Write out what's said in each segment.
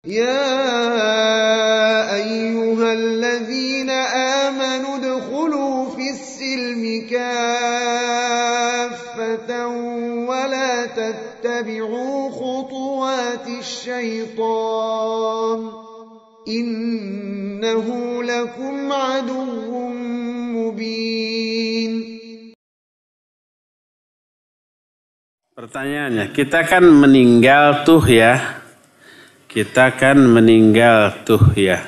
يا أيها الذين آمنوا ادخلوا في السلم كافة ولا تتبعوا خطوات الشيطان إنه لكم عدو مبين. Pertanyaannya, kita kan meninggal tuh ya. Kita kan meninggal tuh ya.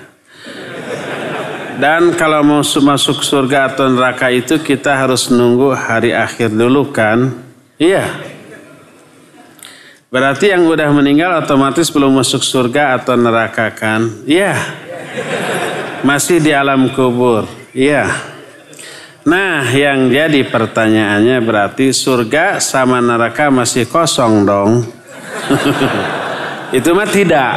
Dan kalau mau masuk surga atau neraka itu kita harus nunggu hari akhir dulu kan? Iya. Berarti yang udah meninggal otomatis belum masuk surga atau neraka kan? Iya. Masih di alam kubur. Iya. Nah, yang jadi pertanyaannya berarti surga sama neraka masih kosong dong. Itu mah tidak.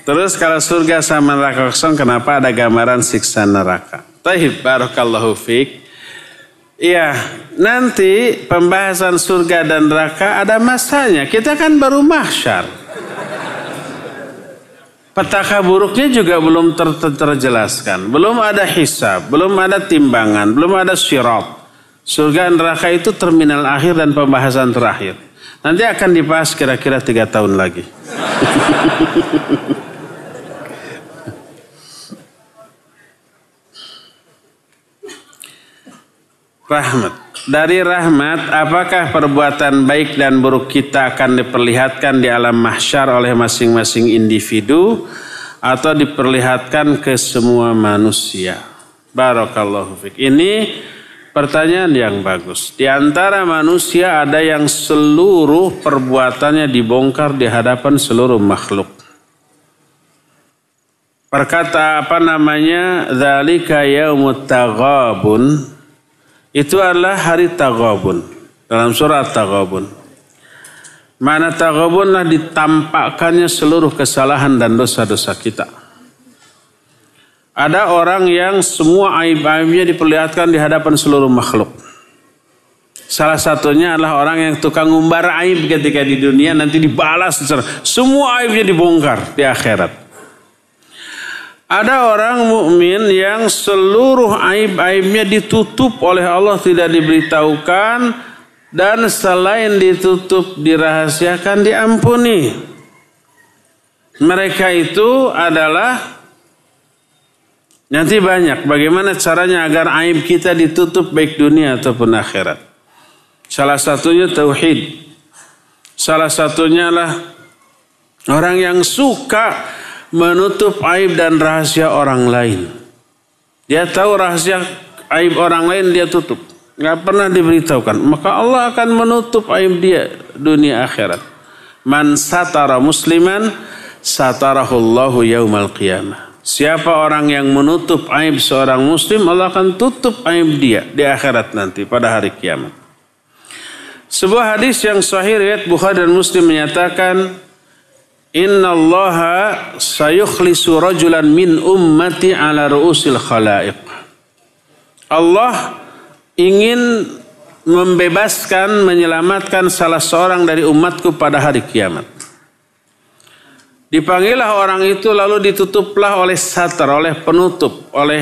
Terus kalau surga sama neraka kosong, kenapa ada gambaran siksa neraka? Taib, barakallahu fiik. Iya, nanti pembahasan surga dan neraka ada masanya. Kita kan baru mahsyar. Petaka buruknya juga belum terjelaskan. Belum ada hisab, belum ada timbangan, belum ada sirat. Surga dan neraka itu terminal akhir dan pembahasan terakhir. Nanti akan dibahas kira-kira 3 tahun lagi. Rahmat. Dari rahmat, apakah perbuatan baik dan buruk kita akan diperlihatkan di alam mahsyar oleh masing-masing individu atau diperlihatkan ke semua manusia? Barakallahu fiik. Ini pertanyaan yang bagus. Di antara manusia ada yang seluruh perbuatannya dibongkar di hadapan seluruh makhluk. Perkata dzalika yaumut taghabun. Itu adalah hari taghabun. Dalam surah Taghabun. Mana taghabunlah ditampakkannya seluruh kesalahan dan dosa-dosa kita. Ada orang yang semua aib-aibnya diperlihatkan di hadapan seluruh makhluk. Salah satunya adalah orang yang tukang ngumbar aib ketika di dunia, nanti dibalas secara semua aibnya dibongkar di akhirat. Ada orang mukmin yang seluruh aib-aibnya ditutup oleh Allah, tidak diberitahukan, dan selain ditutup dirahasiakan diampuni. Mereka itu adalah nanti banyak bagaimana caranya agar aib kita ditutup baik dunia ataupun akhirat. Salah satunya tauhid. Salah satunya adalah orang yang suka menutup aib dan rahasia orang lain. Dia tahu rahasia aib orang lain, dia tutup. Nggak pernah diberitahukan. Maka Allah akan menutup aib dia dunia akhirat. Man satara musliman satarahullahu yaumal qiyamah. Siapa orang yang menutup aib seorang muslim, Allah akan tutup aib dia di akhirat nanti pada hari kiamat. Sebuah hadis yang sahih riwayat Bukhari dan Muslim menyatakan, Innallaha sayukhlisu rajulan min ummati ala ru'usil khalaiq. Allah ingin membebaskan, menyelamatkan salah seorang dari umatku pada hari kiamat. Dipanggillah orang itu lalu ditutuplah oleh satar, oleh penutup, oleh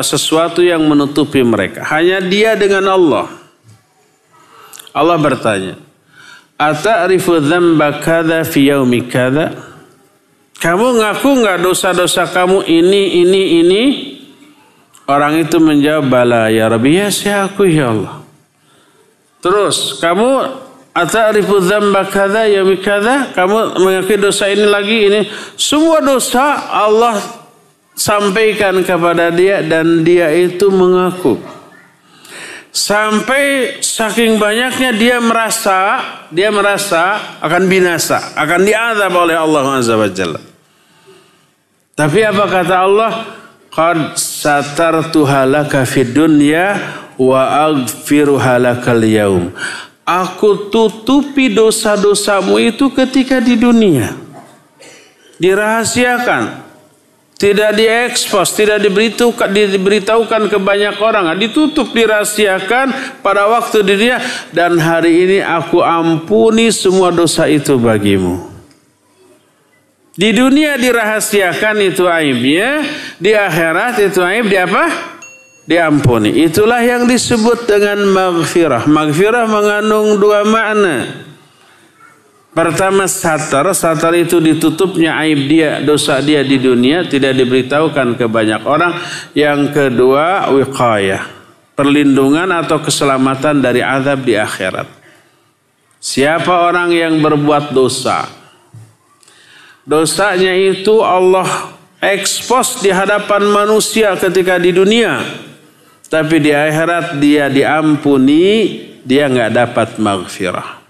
sesuatu yang menutupi mereka. Hanya dia dengan Allah. Allah bertanya, Ata'rifu dzamba kadza fi yaumi kadza? Kamu ngaku enggak dosa-dosa kamu ini? Orang itu menjawab, bala ya Rabbi, ya saya aku ya Allah. Terus, kamu ata'rifu dzamba kadza yaumi kadza? Kamu mengakui dosa ini lagi ini? Semua dosa Allah sampaikan kepada dia dan dia itu mengaku. Sampai saking banyaknya dia merasa akan binasa, akan diazab oleh Allah Azza wa Jalla. Tapi apa kata Allah? Qad satartuha laka fid dunya wa aghfiruha lakal yaum. Aku tutupi dosa-dosamu itu ketika di dunia. Dirahasiakan. Tidak diekspos, tidak diberitahukan ke banyak orang. Ditutup, dirahasiakan pada waktu di dunia. Dan hari ini aku ampuni semua dosa itu bagimu. Di dunia dirahasiakan itu aibnya, di akhirat itu aib di apa? Diampuni. Itulah yang disebut dengan maghfirah. Maghfirah mengandung dua makna. Pertama satar itu ditutupnya aib dia, dosa dia di dunia, tidak diberitahukan ke banyak orang. Yang kedua wiqayah, perlindungan atau keselamatan dari azab di akhirat. Siapa orang yang berbuat dosa, dosanya itu Allah ekspos di hadapan manusia ketika di dunia, tapi di akhirat dia diampuni, dia nggak dapat maghfirah.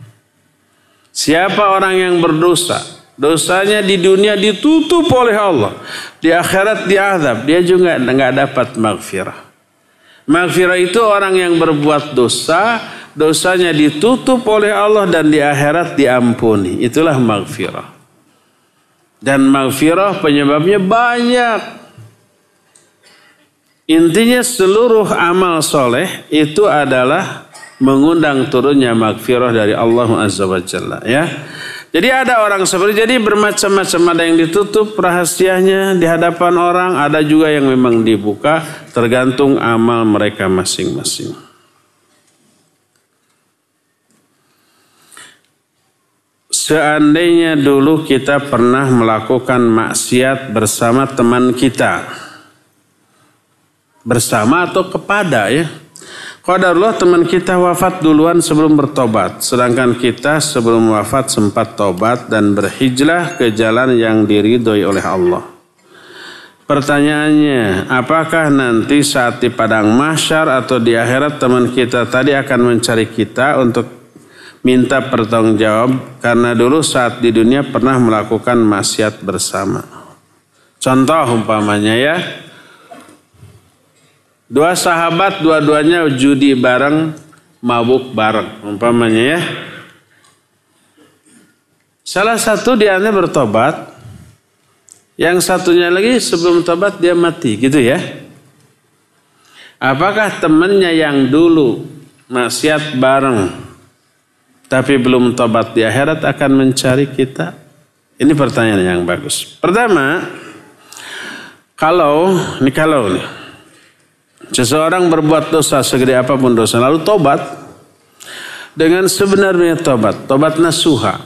Siapa orang yang berdosa, dosanya di dunia ditutup oleh Allah, di akhirat diazab, dia juga nggak dapat maghfirah. Maghfirah itu orang yang berbuat dosa, dosanya ditutup oleh Allah dan di akhirat diampuni. Itulah maghfirah. Dan maghfirah penyebabnya banyak. Intinya seluruh amal soleh itu adalah mengundang turunnya maghfirah dari Allah Azza wa Jalla, ya. Jadi ada orang seperti, jadi bermacam-macam, ada yang ditutup rahasianya di hadapan orang, ada juga yang memang dibuka, tergantung amal mereka masing-masing. Seandainya dulu kita pernah melakukan maksiat bersama teman kita, bersama atau kepada, ya. Qadarullah teman kita wafat duluan sebelum bertobat, sedangkan kita sebelum wafat sempat tobat dan berhijrah ke jalan yang diridhoi oleh Allah. Pertanyaannya, apakah nanti saat di padang mahsyar atau di akhirat teman kita tadi akan mencari kita untuk minta pertanggungjawab karena dulu saat di dunia pernah melakukan maksiat bersama? Contoh umpamanya, ya. Dua sahabat dua-duanya judi bareng, mabuk bareng umpamanya, ya. Salah satu di antara bertobat, yang satunya lagi sebelum tobat dia mati, gitu ya. Apakah temannya yang dulu maksiat bareng tapi belum tobat di akhirat akan mencari kita? Ini pertanyaan yang bagus. Pertama, kalau nih seseorang berbuat dosa segede apapun dosa, lalu tobat dengan sebenarnya tobat nasuha.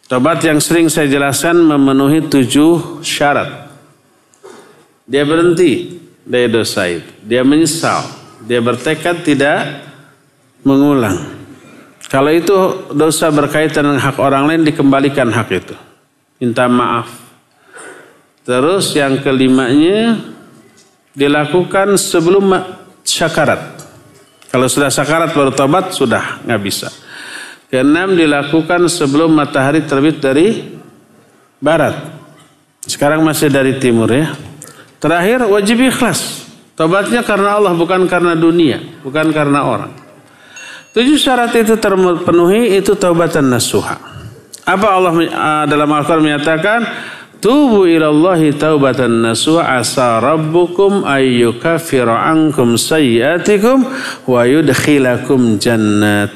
Tobat yang sering saya jelaskan memenuhi 7 syarat. Dia berhenti dari dosa itu, dia menyesal, dia bertekad tidak mengulang. Kalau itu dosa berkaitan dengan hak orang lain, dikembalikan hak itu, minta maaf. Terus yang kelimanya, dilakukan sebelum syakarat. Kalau sudah syakarat baru tobat, sudah nggak bisa. Keenam, dilakukan sebelum matahari terbit dari barat. Sekarang masih dari timur, ya. Terakhir, wajib ikhlas. Tobatnya karena Allah, bukan karena dunia, bukan karena orang. 7 syarat itu terpenuhi, itu taubatan nasuha. Apa Allah dalam Al-Quran menyatakan? Tubu ilallahi taubatan nasuha asa rabbukum ayyukaffira ankum sayyiatikum wa yudkhilakum jannat.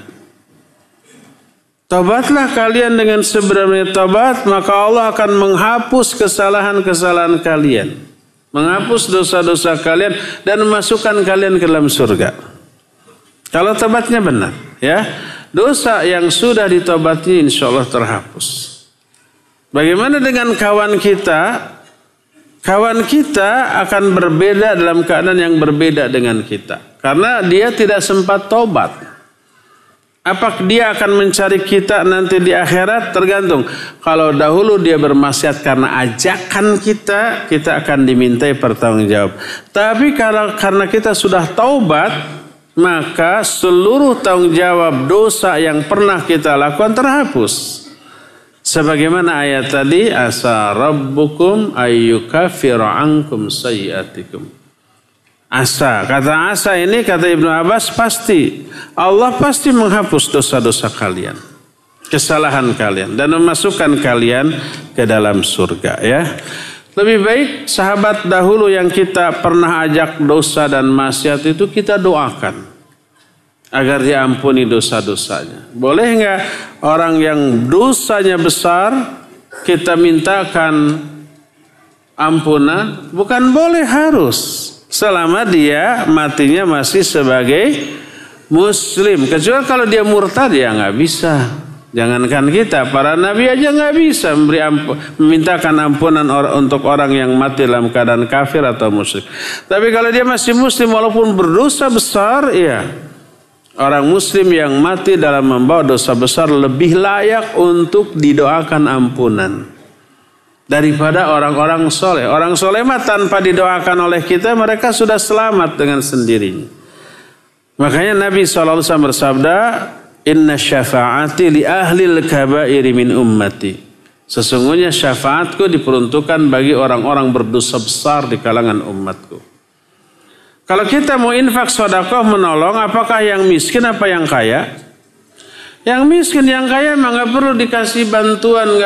Tobatlah kalian dengan sebenarnya tobat, maka Allah akan menghapus kesalahan-kesalahan kalian, menghapus dosa-dosa kalian dan memasukkan kalian ke dalam surga. Kalau tobatnya benar, ya. Dosa yang sudah ditobati insya Allah terhapus. Bagaimana dengan kawan kita? Kawan kita akan berbeda dalam keadaan yang berbeda dengan kita. Karena dia tidak sempat tobat. Apakah dia akan mencari kita nanti di akhirat? Tergantung. Kalau dahulu dia bermaksiat karena ajakan kita, kita akan dimintai pertanggungjawab. Tapi karena kita sudah taubat, maka seluruh tanggung jawab dosa yang pernah kita lakukan terhapus. Sebagaimana ayat tadi, asa rabbukum ayyukaffira ankum sayyiatikum. Asa, kata asa ini kata Ibnu Abbas pasti. Allah pasti menghapus dosa-dosa kalian, kesalahan kalian, dan memasukkan kalian ke dalam surga, ya. Lebih baik sahabat dahulu yang kita pernah ajak dosa dan maksiat itu kita doakan agar diampuni dosa-dosanya. Boleh nggak orang yang dosanya besar kita mintakan ampunan? Bukan boleh, harus. Selama dia matinya masih sebagai muslim. Kecuali kalau dia murtad, ya nggak bisa. Jangankan kita, para nabi aja nggak bisa memintakan ampunan untuk orang yang mati dalam keadaan kafir atau musyrik. Tapi kalau dia masih muslim walaupun berdosa besar, ya orang muslim yang mati dalam membawa dosa besar lebih layak untuk didoakan ampunan daripada orang-orang soleh. Orang soleh mah tanpa didoakan oleh kita, mereka sudah selamat dengan sendirinya. Makanya Nabi SAW bersabda, Inna syafa'ati li ahlil kabairi min ummati. Sesungguhnya syafaatku diperuntukkan bagi orang-orang berdosa besar di kalangan umatku. Kalau kita mau infak sedekah menolong, apakah yang miskin apa yang kaya? Yang miskin, yang kaya memang nggak perlu dikasih bantuan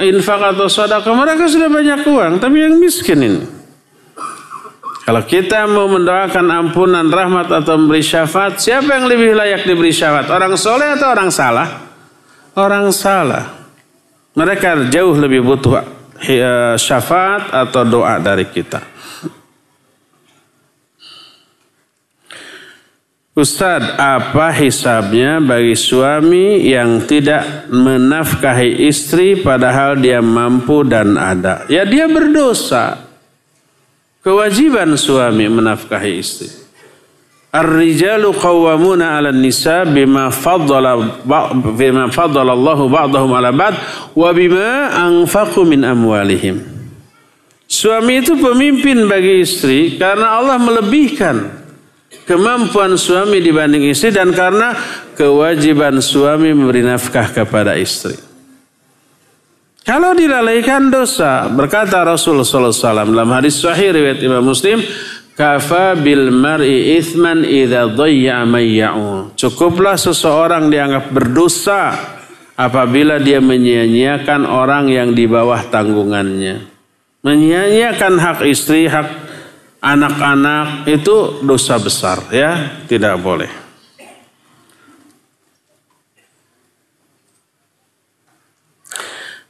infak atau sedekah. Mereka sudah banyak uang, tapi yang miskin ini. Kalau kita mau mendoakan ampunan, rahmat atau memberi syafaat, siapa yang lebih layak diberi syafaat? Orang soleh atau orang salah? Orang salah. Mereka jauh lebih butuh syafaat atau doa dari kita. Ustadz, apa hisabnya bagi suami yang tidak menafkahi istri padahal dia mampu dan ada? Ya, dia berdosa. Kewajiban suami menafkahi istri. Ar-rijalu qawwamuna 'alan nisa bima faddala Allahu ba'dahum 'ala ba'd wa bima anfaqu min amwalihim. Suami itu pemimpin bagi istri karena Allah melebihkan kemampuan suami dibanding istri dan karena kewajiban suami memberi nafkah kepada istri. Kalau dilalaikan dosa, berkata Rasul sallallahu alaihi wasallam dalam hadis sahih riwayat Imam Muslim, kafa bil mar'i ithman idza dhayya mayya'u. Cukuplah seseorang dianggap berdosa apabila dia menyia-nyiakan orang yang di bawah tanggungannya. Menyia-nyiakan hak istri, hak anak-anak itu dosa besar, ya, tidak boleh.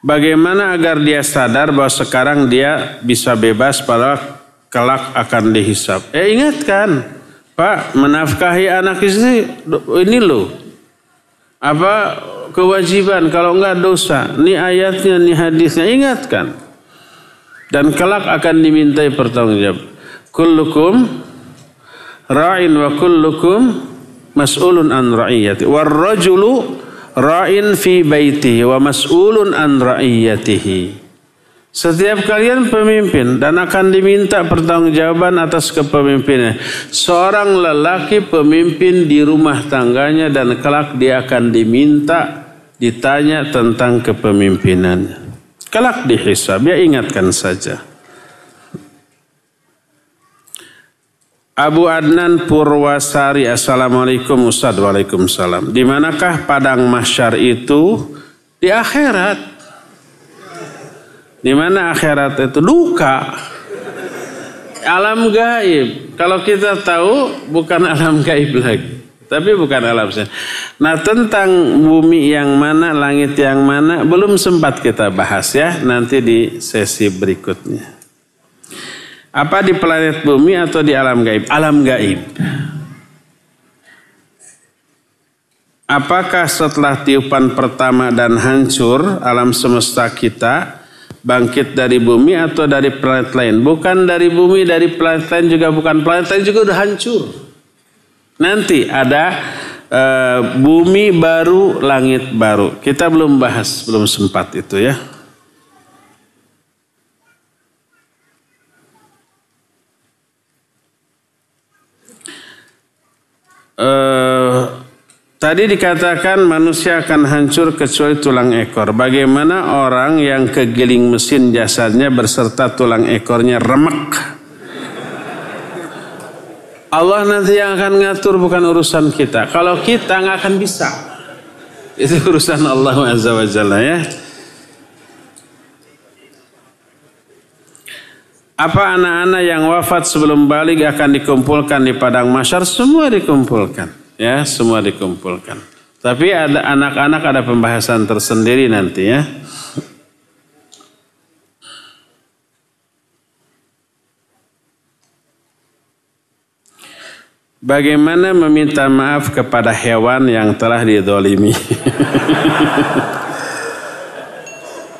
Bagaimana agar dia sadar bahwa sekarang dia bisa bebas padahal kelak akan dihisab? Ingatkan, Pak, menafkahi anak istri ini loh. Apa kewajiban, kalau enggak dosa. Ini ayatnya, ini hadisnya, ingatkan. Dan kelak akan dimintai pertanggungjawab. Kullukum ra'in wa kullukum mas'ulun an ra'iyati. War rajulu ra'in fi baitihi wa mas'ulun an ra'iyatihi. Setiap kalian pemimpin dan akan diminta pertanggungjawaban atas kepemimpinannya. Seorang lelaki pemimpin di rumah tangganya dan kelak dia akan ditanya tentang kepemimpinannya. Kelak dihisab, ya, ingatkan saja. Abu Adnan Purwasari, Assalamualaikum Ustaz. Waalaikumsalam. Di manakah padang mahsyar itu? Di akhirat. Di mana akhirat itu? Duka. Alam gaib. Kalau kita tahu bukan alam gaib lagi. Tapi bukan alam gaib. Nah, tentang bumi yang mana, langit yang mana, belum sempat kita bahas, ya. Nanti di sesi berikutnya. Apa di planet bumi atau di alam gaib? Alam gaib. Apakah setelah tiupan pertama dan hancur alam semesta kita bangkit dari bumi atau dari planet lain? Bukan dari bumi, dari planet lain juga bukan. Planet lain juga udah hancur. Nanti ada bumi baru, langit baru. Kita belum bahas, belum sempat itu, ya. Tadi dikatakan manusia akan hancur kecuali tulang ekor. Bagaimana orang yang kegiling mesin jasadnya beserta tulang ekornya remek? Allah nanti yang akan ngatur, bukan urusan kita. Kalau kita nggak akan bisa. Itu urusan Allah Azza wa Jalla, ya. Apa anak-anak yang wafat sebelum balik akan dikumpulkan di padang mahsyar? Semua dikumpulkan, ya, semua dikumpulkan. Tapi ada anak-anak, ada pembahasan tersendiri nanti, ya. Bagaimana meminta maaf kepada hewan yang telah didolimi?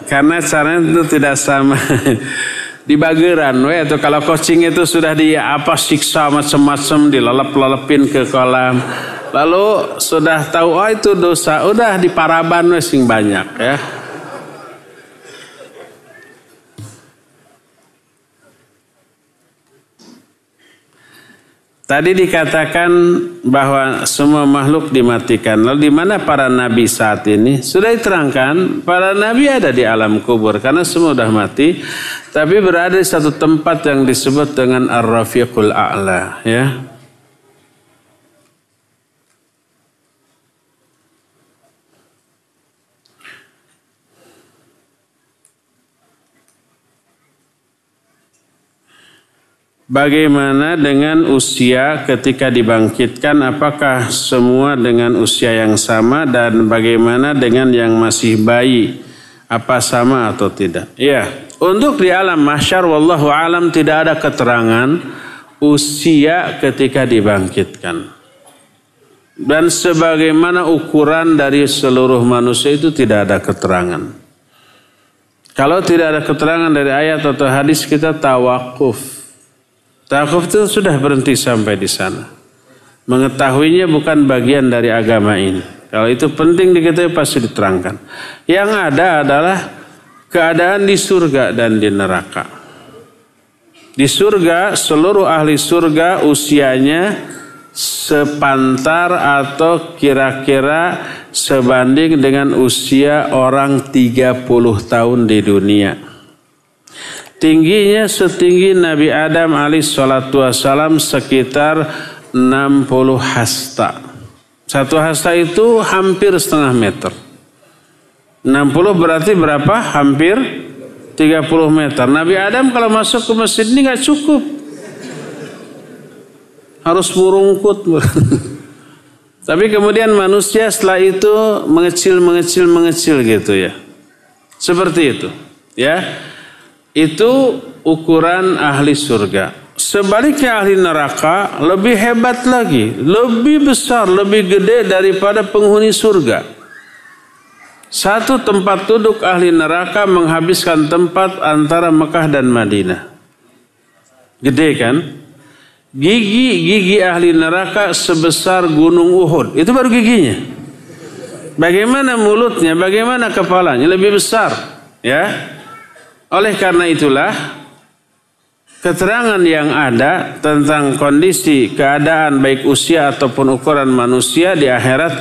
Karena caranya itu tidak sama. Di bageran, atau kalau kucing itu sudah siksa macam-macam, dilelep-lelepin ke kolam, lalu sudah tahu itu dosa, udah diparaban sing banyak ya. Tadi dikatakan bahwa semua makhluk dimatikan. Lalu di mana para nabi saat ini? Sudah diterangkan, para nabi ada di alam kubur karena semua sudah mati, tapi berada di satu tempat yang disebut dengan Ar-Rafiqul A'la, ya. Bagaimana dengan usia ketika dibangkitkan? Apakah semua dengan usia yang sama? Dan bagaimana dengan yang masih bayi? Apa sama atau tidak? Ya, untuk di alam mahsyar wallahu alam tidak ada keterangan usia ketika dibangkitkan. Dan sebagaimana ukuran dari seluruh manusia itu tidak ada keterangan. Kalau tidak ada keterangan dari ayat atau hadis, kita tawakuf. Tawakuf itu sudah berhenti sampai di sana. Mengetahuinya bukan bagian dari agama ini. Kalau itu penting diketahui pasti diterangkan. Yang ada adalah keadaan di surga dan di neraka. Di surga, seluruh ahli surga usianya sepantar atau kira-kira sebanding dengan usia orang 30 tahun di dunia. Tingginya setinggi Nabi Adam alaihissalam sekitar 60 hasta. Satu hasta itu hampir setengah meter. 60 berarti berapa? Hampir 30 meter. Nabi Adam kalau masuk ke masjid ini gak cukup. Harus merungkut. Tapi kemudian manusia setelah itu mengecil gitu ya. Seperti itu. Ya. Itu ukuran ahli surga. Sebaliknya ahli neraka lebih hebat lagi, lebih besar, lebih gede daripada penghuni surga. Satu tempat duduk ahli neraka menghabiskan tempat antara Mekah dan Madinah. Gede kan? Gigi ahli neraka sebesar gunung Uhud. Itu baru giginya. Bagaimana mulutnya, bagaimana kepalanya? Lebih besar, ya. Oleh karena itulah keterangan yang ada tentang kondisi keadaan baik usia ataupun ukuran manusia di akhirat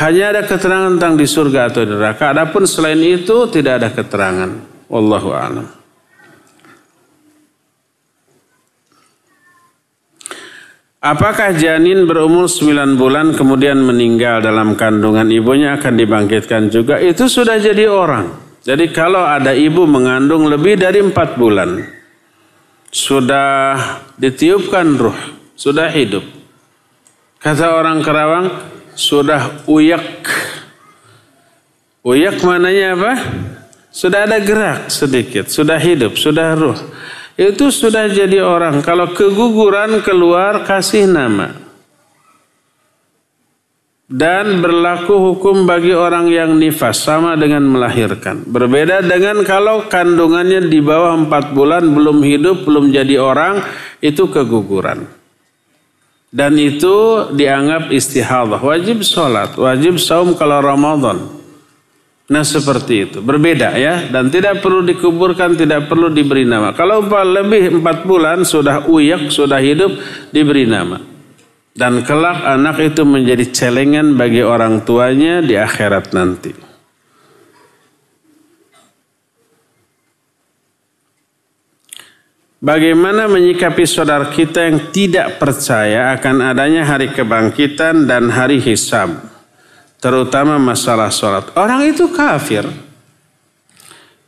hanya ada keterangan tentang di surga atau di neraka. Adapun selain itu tidak ada keterangan. Wallahu a'lam. Apakah janin berumur 9 bulan kemudian meninggal dalam kandungan ibunya akan dibangkitkan juga? Itu sudah jadi orang. Jadi kalau ada ibu mengandung lebih dari 4 bulan, sudah ditiupkan ruh, sudah hidup. Kata orang Kerawang, sudah uyak. Uyak mananya apa? Sudah ada gerak sedikit, sudah hidup, sudah ruh. Itu sudah jadi orang. Kalau keguguran keluar, kasih nama. Dan berlaku hukum bagi orang yang nifas sama dengan melahirkan. Berbeda dengan kalau kandungannya di bawah 4 bulan belum hidup, belum jadi orang, itu keguguran. Dan itu dianggap istihadah. Wajib sholat, wajib saum kalau Ramadan. Nah seperti itu. Berbeda ya. Dan tidak perlu dikuburkan, tidak perlu diberi nama. Kalau lebih 4 bulan sudah uyak, sudah hidup, diberi nama. Dan kelak anak itu menjadi celengan bagi orang tuanya di akhirat nanti. Bagaimana menyikapi saudara kita yang tidak percaya akan adanya hari kebangkitan dan hari hisab, terutama masalah sholat? Orang itu kafir.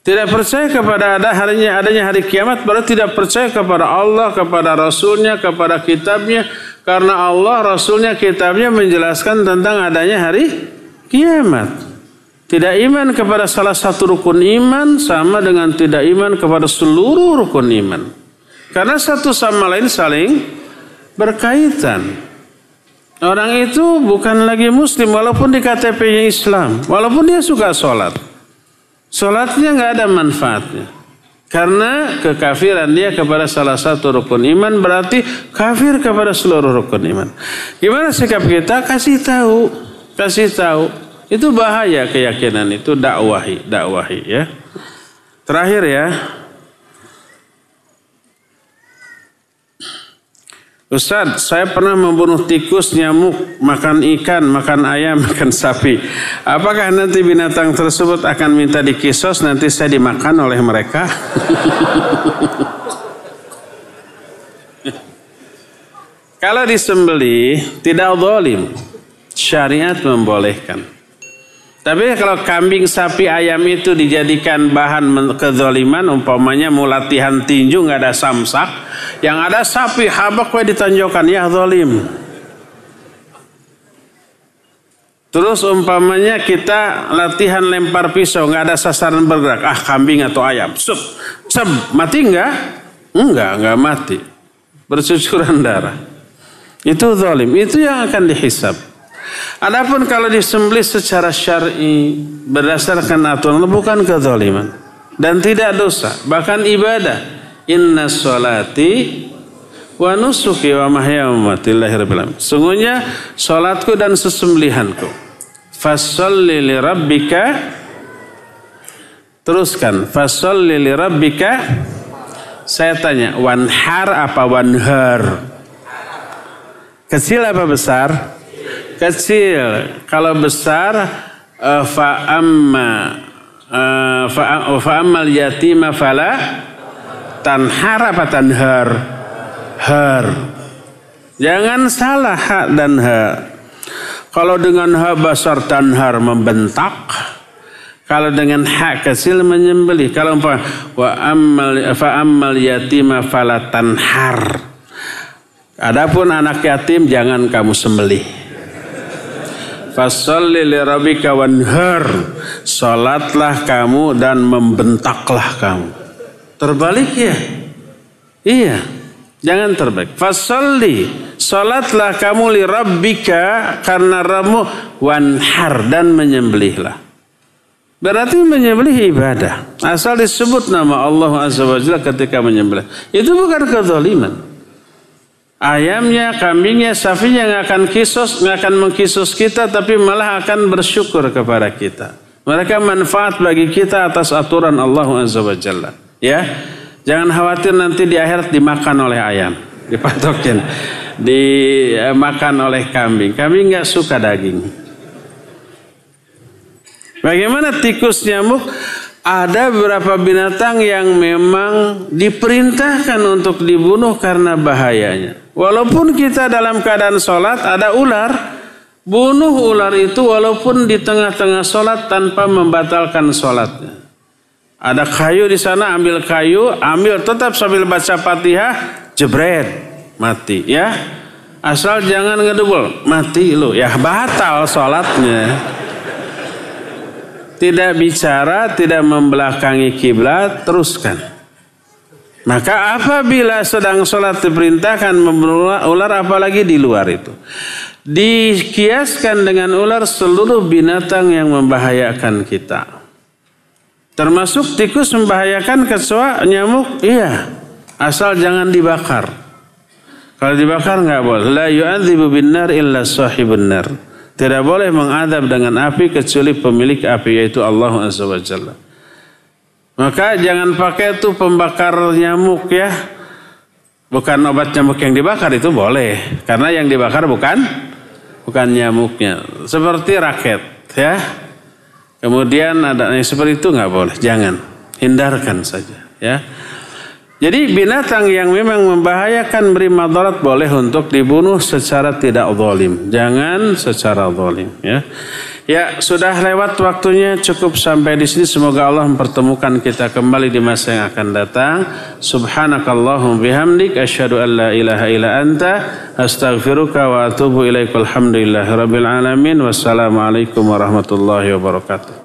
Tidak percaya kepada adanya hari kiamat, berarti tidak percaya kepada Allah, kepada Rasulnya, kepada kitabnya. Karena Allah, Rasulnya, kitabnya menjelaskan tentang adanya hari kiamat. Tidak iman kepada salah satu rukun iman sama dengan tidak iman kepada seluruh rukun iman. Karena satu sama lain saling berkaitan. Orang itu bukan lagi muslim walaupun di KTP-nya Islam. Walaupun dia suka sholat. Sholatnya nggak ada manfaatnya. Karena kekafiran dia kepada salah satu rukun iman berarti kafir kepada seluruh rukun iman. Gimana sikap kita? Kasih tahu. Itu bahaya keyakinan itu, dakwahi ya. Terakhir ya. Ustaz, saya pernah membunuh tikus, nyamuk, makan ikan, makan ayam, makan sapi. Apakah nanti binatang tersebut akan minta dikisos, nanti saya dimakan oleh mereka? Kalau disembelih, tidak zalim. Syariat membolehkan. Tapi kalau kambing, sapi, ayam itu dijadikan bahan kezaliman, umpamanya mau latihan tinju nggak ada samsak, yang ada sapi habak ditanjaukan, ya zalim. Terus umpamanya kita latihan lempar pisau nggak ada sasaran bergerak, kambing atau ayam, mati nggak? Enggak mati, bercucuran darah. Itu zalim, itu yang akan dihisab. Adapun kalau disembelih secara syar'i berdasarkan aturan bukan kezaliman dan tidak dosa, bahkan ibadah. Inna sholati wa nusuki wa mahya wa mamati lillahi rabbil alamin. Sungguhnya salatku dan sesembelihanku. Fasholli li rabbika. Teruskan, fasholli li rabbika. Saya tanya, wanhar apa wanhar? Kecil apa besar? Kecil. Kalau besar fa'ammal yatima fala tanhar apa tanhar? Har. Jangan salah ha dan ha. Kalau dengan ha besar tanhar membentak, kalau dengan ha kecil menyembelih. Kalau fa'ammal yatima fala tanhar. Adapun anak yatim jangan kamu sembelih. Fasholli li rabbika wanhar. Salatlah kamu dan membentaklah kamu. Terbalik ya? Iya. Jangan terbalik. Fasholli. Salatlah kamu li rabbika karena Rabbmu wanhar dan menyembelihlah. Berarti menyembelih ibadah. Asal disebut nama Allah Azza wa Jalla ketika menyembelih. Itu bukan kezaliman. Ayamnya, kambingnya, sapinya nggak akan mengkisos kita, tapi malah akan bersyukur kepada kita. Mereka manfaat bagi kita atas aturan Allah Azza wa Jalla. Ya, jangan khawatir nanti di akhirat dimakan oleh ayam, dipatokin, dimakan oleh kambing. Kambing nggak suka daging. Bagaimana tikus, nyamuk? Ada beberapa binatang yang memang diperintahkan untuk dibunuh karena bahayanya. Walaupun kita dalam keadaan sholat ada ular, bunuh ular itu walaupun di tengah-tengah sholat tanpa membatalkan sholatnya. Ada kayu di sana, ambil kayu, ambil tetap sambil baca Fatihah, jebret, mati ya. Asal jangan ngedubul, mati lu, ya batal sholatnya. Tidak bicara, tidak membelakangi kiblat, teruskan. Maka apabila sedang sholat diperintahkan membunuh ular, apalagi di luar itu. Dikiaskan dengan ular seluruh binatang yang membahayakan kita. Termasuk tikus membahayakan, kecoa, nyamuk, iya. Asal jangan dibakar. Kalau dibakar nggak boleh. La yu'adzibu binnar illa sahibun nar. Tidak boleh mengadab dengan api kecuali pemilik api, yaitu Allah Azza wa Jalla. Maka jangan pakai itu pembakar nyamuk ya. Bukan obat nyamuk yang dibakar, itu boleh. Karena yang dibakar bukan nyamuknya. Seperti raket ya. Kemudian ada yang seperti itu nggak boleh. Jangan. Hindarkan saja ya. Jadi binatang yang memang membahayakan, beri madarat, boleh untuk dibunuh secara tidak zalim. Jangan secara zalim ya. Ya, sudah lewat waktunya, cukup sampai di sini. Semoga Allah mempertemukan kita kembali di masa yang akan datang. Subhanakallahumma bihamdik asyhadu an la ilaha illa anta astaghfiruka wa atubu ilaika. Alhamdulillahirabbil alamin. Wassalamualaikum warahmatullahi wabarakatuh.